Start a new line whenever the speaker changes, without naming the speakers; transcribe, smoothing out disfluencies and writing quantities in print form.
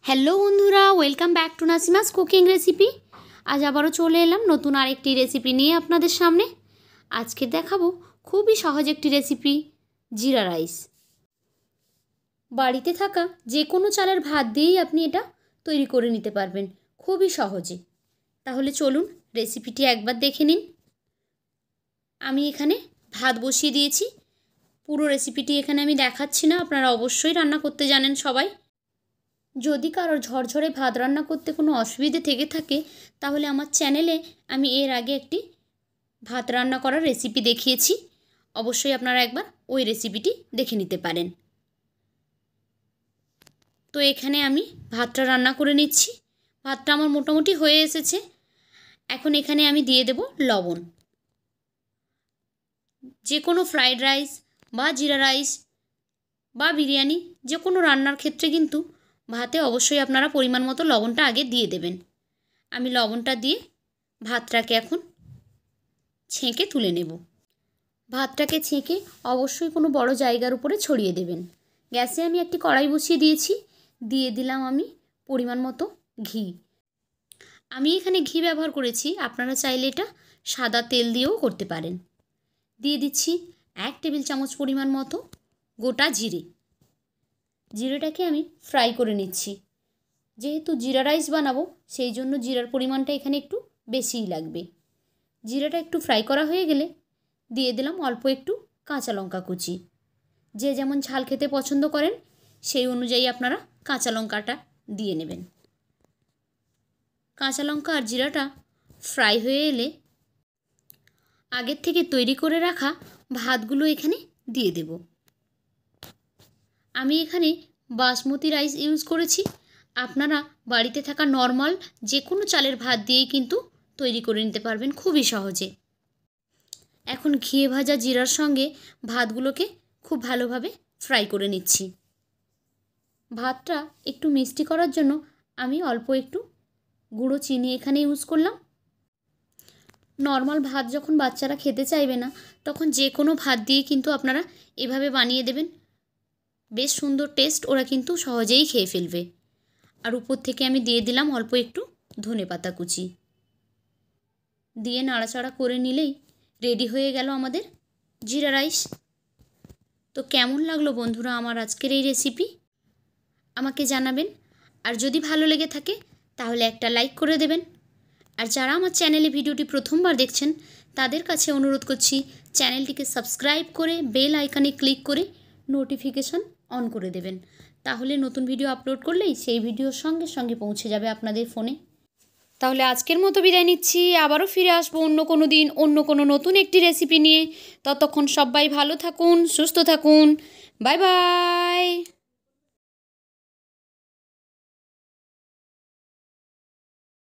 Hello বন্ধুরা, welcome back to Nasima's cooking recipe. আজ আবারও চলে এলাম নতুন আরেকটি রেসিপি নিয়ে আপনাদের সামনে। আজকে দেখাবো খুবই সহজ একটি রেসিপি, জিরা রাইস। বাড়িতে থাকা যে কোনো চালের ভাত দিয়েই আপনি এটা তৈরি করে নিতে পারবেন খুবই সহজে। তাহলে চলুন রেসিপিটি একবার দেখে নিন। আমি এখানে ভাত বসিয়ে দিয়েছি। পুরো রেসিপিটি এখানে আমি দেখাচ্ছি না, আপনারা অবশ্যই রান্না করতে জানেন সবাই। যদি কারোর ঝরঝরে ভাত রান্না করতে কোনো অসুবিধে থেকে থাকে তাহলে আমার চ্যানেলে আমি এর আগে একটি ভাত রান্না করার রেসিপি দেখিয়েছি, অবশ্যই আপনারা একবার ওই রেসিপিটি দেখে নিতে পারেন। তো এখানে আমি ভাতটা রান্না করে নিচ্ছি। ভাতটা আমার মোটামুটি হয়ে এসেছে। এখন এখানে আমি দিয়ে দেব লবণ। যে কোনো ফ্রাইড রাইস বা জিরা রাইস বা বিরিয়ানি যে কোনো রান্নার ক্ষেত্রে কিন্তু ভাতে অবশ্যই আপনারা পরিমাণ মতো লবণটা আগে দিয়ে দেবেন। আমি লবণটা দিয়ে ভাতটাকে এখন ছেঁকে তুলে নেব। ভাতটাকে ছেঁকে অবশ্যই কোনো বড় জায়গার উপরে ছড়িয়ে দেবেন। গ্যাসে আমি একটি কড়াই বসিয়ে দিয়েছি, দিয়ে দিলাম আমি পরিমাণ মতো ঘি। আমি এখানে ঘি ব্যবহার করেছি, আপনারা চাইলে এটা সাদা তেল দিয়েও করতে পারেন। দিয়ে দিচ্ছি 1 টেবিল চামচ পরিমাণ মতো গোটা জিরে। জিরেটাকে আমি ফ্রাই করে নিচ্ছি। যেহেতু জিরা রাইস বানাবো সেই জন্য জিরার পরিমাণটা এখানে একটু বেশিই লাগবে। জিরাটা একটু ফ্রাই করা হয়ে গেলে দিয়ে দিলাম অল্প একটু কাঁচা লঙ্কা কুচি। যে যেমন ঝাল খেতে পছন্দ করেন সেই অনুযায়ী আপনারা কাঁচা লঙ্কাটা দিয়ে নেবেন। কাঁচা লঙ্কা আর জিরাটা ফ্রাই হয়ে এলে আগের থেকে তৈরি করে রাখা ভাতগুলো এখানে দিয়ে দেব। আমি এখানে বাসমতি রাইস ইউজ করেছি, আপনারা বাড়িতে থাকা নর্মাল যে কোনো চালের ভাত দিয়েই কিন্তু তৈরি করে নিতে পারবেন খুবই সহজে। এখন ঘিয়ে ভাজা জিরার সঙ্গে ভাতগুলোকে খুব ভালোভাবে ফ্রাই করে নিচ্ছি। ভাতটা একটু মিষ্টি করার জন্য আমি অল্প একটু গুঁড়ো চিনি এখানে ইউজ করলাম। নর্মাল ভাত যখন বাচ্চারা খেতে চাইবে না তখন যে কোনো ভাত দিয়ে কিন্তু আপনারা এভাবে বানিয়ে দেবেন, বেশ সুন্দর টেস্ট, ওরা কিন্তু সহজেই খেয়ে ফেলবে। আর উপর থেকে আমি দিয়ে দিলাম অল্প একটু ধনেপাতা কুচি। দিয়ে নাড়াচাড়া করে নিলেই রেডি হয়ে গেল আমাদের জিরা রাইস। তো কেমন লাগলো বন্ধুরা আমার আজকের এই রেসিপি আমাকে জানাবেন। আর যদি ভালো লেগে থাকে তাহলে একটা লাইক করে দেবেন। আর যারা আমার চ্যানেলে ভিডিওটি প্রথমবার দেখছেন তাদের কাছে অনুরোধ করছি চ্যানেলটিকে সাবস্ক্রাইব করে বেল আইকনে ক্লিক করে নোটিফিকেশন অন করে দেবেন। তাহলে নতুন ভিডিও আপলোড করলেই সেই ভিডিওর সঙ্গে সঙ্গে পৌঁছে যাবে আপনাদের ফোনে। তাহলে আজকের মতো বিদায় নিচ্ছি, আবারও ফিরে আসবো অন্য কোনো দিন অন্য কোনো নতুন একটি রেসিপি নিয়ে। ততক্ষণ সবাই ভালো থাকুন, সুস্থ থাকুন। Bye bye.